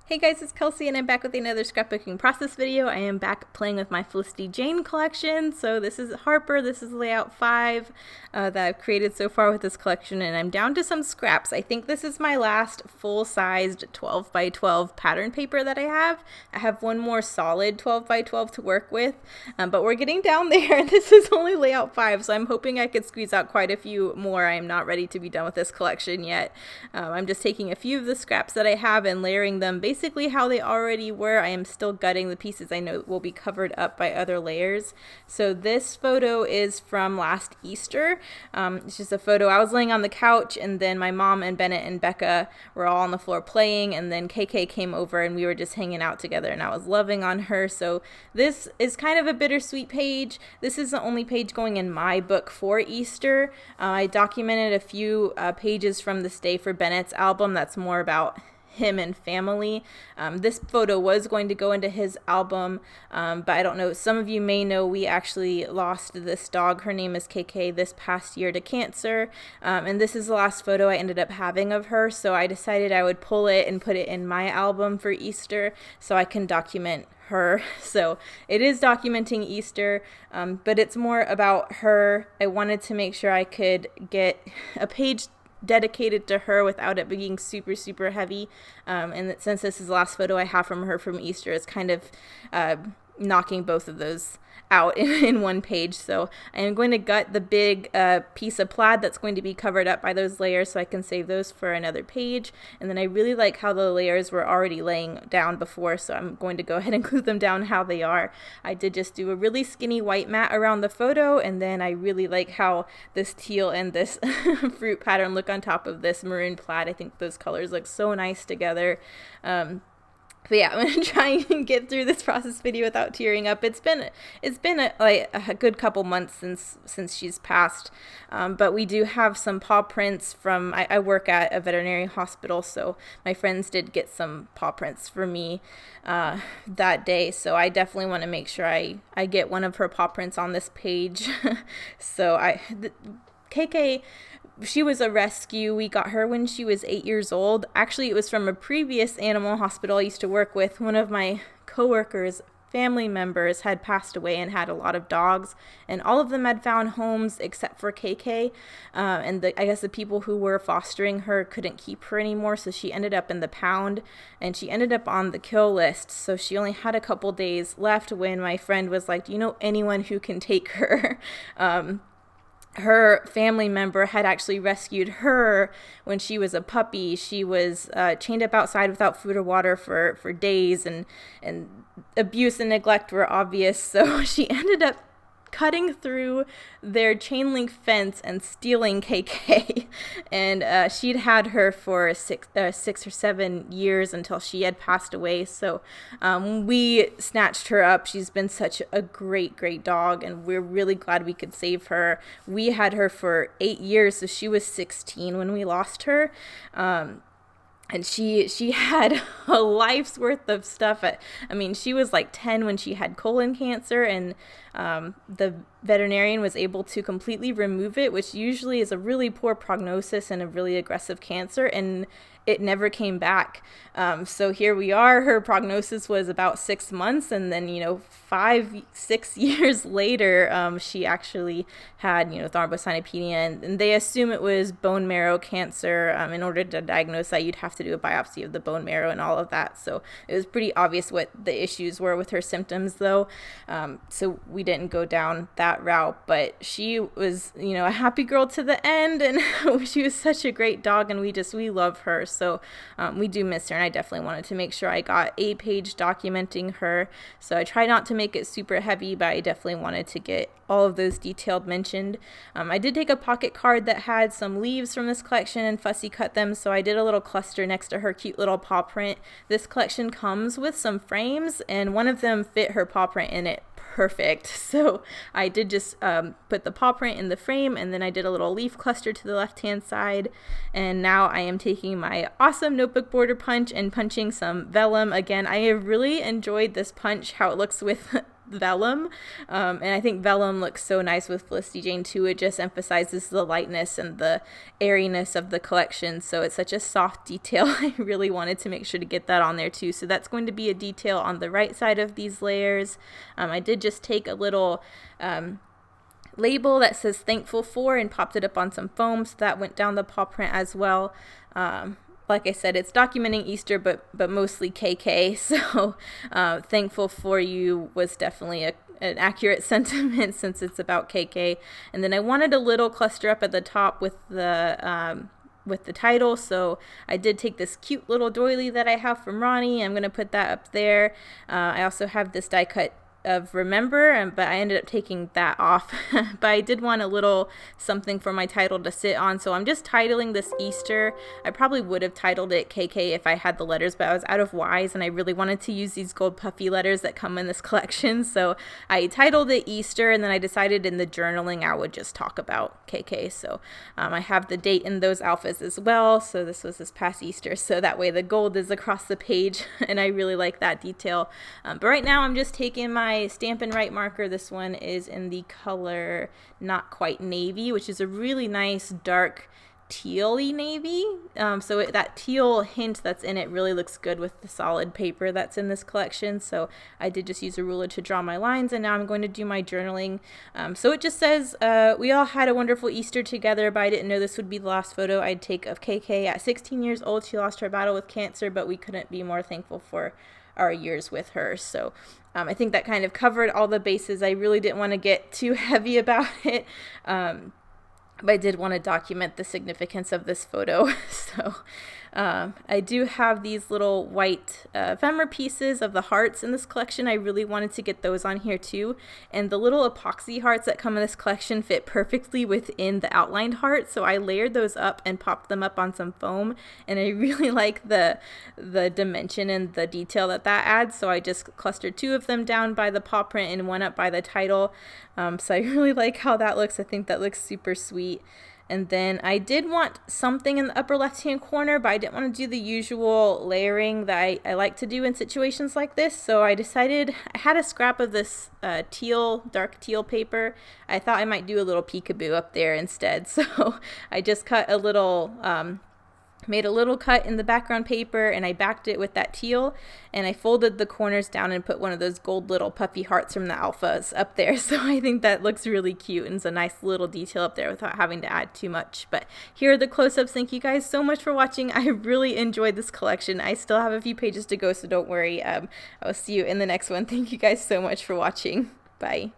Hey guys, it's Kelsey and I'm back with another scrapbooking process video. I am back playing with my Felicity Jane collection. So this is Harper, this is layout 5 that I've created so far with this collection, and I'm down to some scraps. I think this is my last full-sized 12 by 12 pattern paper that I have. I have one more solid 12 by 12 to work with, but we're getting down there. This is only layout 5, so I'm hoping I could squeeze out quite a few more. I am not ready to be done with this collection yet. I'm just taking a few of the scraps that I have and layering them basically how they already were. I am still gutting the pieces I know will be covered up by other layers. So this photo is from last Easter. It's just a photo. I was laying on the couch, and then my mom and Bennett and Becca were all on the floor playing, and then KayKay came over and we were just hanging out together, and I was loving on her. So this is kind of a bittersweet page. This is the only page going in my book for Easter. I documented a few pages from this day for Bennett's album that's more about him and family. This photo was going to go into his album, but I don't know, some of you may know we actually lost this dog. Her name is KayKay this past year to cancer, and this is the last photo I ended up having of her, so I decided I would pull it and put it in my album for Easter so I can document her. So it is documenting Easter, but it's more about her. I wanted to make sure I could get a page dedicated to her without it being super heavy, and that since this is the last photo I have from her from Easter, it's kind of knocking both of those out in one page. So I am going to gut the big piece of plaid that's going to be covered up by those layers so I can save those for another page. And then I really like how the layers were already laying down before, so I'm going to go ahead and glue them down how they are. I did just do a really skinny white mat around the photo, and then I really like how this teal and this fruit pattern look on top of this maroon plaid. I think those colors look so nice together. But yeah, I'm gonna try and get through this process video without tearing up. It's been a good couple months since she's passed, but we do have some paw prints from. I work at a veterinary hospital, so my friends did get some paw prints for me that day. So I definitely want to make sure I get one of her paw prints on this page. So KayKay, she was a rescue. We got her when she was 8 years old. Actually, it was from a previous animal hospital I used to work with. One of my coworkers' family members had passed away and had a lot of dogs, and all of them had found homes except for KayKay. And I guess the people who were fostering her couldn't keep her anymore, so she ended up in the pound, and she ended up on the kill list. So she only had a couple days left when my friend was like, "Do you know anyone who can take her?" Her family member had actually rescued her when she was a puppy. She was chained up outside without food or water for days, and abuse and neglect were obvious. So she ended up cutting through their chain link fence and stealing KayKay. And she'd had her for 6 or 7 years until she had passed away. So we snatched her up. She's been such a great dog, and we're really glad we could save her. We had her for 8 years, so she was 16 when we lost her. And she had a life's worth of stuff. I mean, she was like 10 when she had colon cancer, and the veterinarian was able to completely remove it, which usually is a really poor prognosis and a really aggressive cancer, and it never came back. So here we are. Her prognosis was about 6 months, and then 5-6 years later, she actually had thrombocytopenia, and they assume it was bone marrow cancer. In order to diagnose that, you'd have to do a biopsy of the bone marrow and all of that. So it was pretty obvious what the issues were with her symptoms, though. So we didn't go down that route, but she was a happy girl to the end, and she was such a great dog, and we love her. So we do miss her, and I definitely wanted to make sure I got a page documenting her. So I tried not to make it super heavy, but I definitely wanted to get all of those detailed mentioned. I did take a pocket card that had some leaves from this collection and fussy cut them, so I did a little cluster next to her cute little paw print. This collection comes with some frames, and one of them fit her paw print in it perfect. So I did just put the paw print in the frame, and then I did a little leaf cluster to the left hand side. And now I am taking my awesome notebook border punch and punching some vellum. Again, I have really enjoyed this punch, how it looks with vellum, and I think vellum looks so nice with Felicity Jane too. It just emphasizes the lightness and the airiness of the collection, so it's such a soft detail. I really wanted to make sure to get that on there too. So that's going to be a detail on the right side of these layers. I did just take a little label that says thankful for and popped it up on some foam, so that went down the paw print as well. Like I said, it's documenting Easter, but mostly KayKay, so thankful for you was definitely an accurate sentiment since it's about KayKay. And then I wanted a little cluster up at the top with the title, so I did take this cute little doily that I have from Ronnie. I'm going to put that up there. I also have this die cut of Remember, but I ended up taking that off. But I did want a little something for my title to sit on, so I'm just titling this Easter. I probably would have titled it KayKay if I had the letters, but I was out of Y's and I really wanted to use these gold puffy letters that come in this collection, so I titled it Easter, and then I decided in the journaling I would just talk about KayKay. So I have the date in those alphas as well, so this was this past Easter, so that way the gold is across the page and I really like that detail. But right now I'm just taking my Stampin' Write marker. This one is in the color Not Quite Navy, which is a really nice dark teal-y navy. So that teal hint that's in it really looks good with the solid paper that's in this collection. So I did just use a ruler to draw my lines, and now I'm going to do my journaling. So it just says, we all had a wonderful Easter together, but I didn't know this would be the last photo I'd take of KayKay. At 16 years old, she lost her battle with cancer, but we couldn't be more thankful for our years with her. So I think that kind of covered all the bases. I really didn't want to get too heavy about it, but I did want to document the significance of this photo. So I do have these little white ephemera pieces of the hearts in this collection. I really wanted to get those on here too, and the little epoxy hearts that come in this collection fit perfectly within the outlined heart, so I layered those up and popped them up on some foam, and I really like the dimension and the detail that adds, so I just clustered 2 of them down by the paw print and 1 up by the title. So I really like how that looks. I think that looks super sweet. And then I did want something in the upper left hand corner, but I didn't want to do the usual layering that I like to do in situations like this. So I decided, I had a scrap of this dark teal paper. I thought I might do a little peekaboo up there instead. So I just cut a little, made a little cut in the background paper, and I backed it with that teal, and I folded the corners down and put one of those gold little puffy hearts from the alphas up there. So I think that looks really cute, and it's a nice little detail up there without having to add too much. But here are the close-ups. Thank you guys so much for watching. I really enjoyed this collection. I still have a few pages to go, so don't worry. I will see you in the next one. Thank you guys so much for watching. Bye.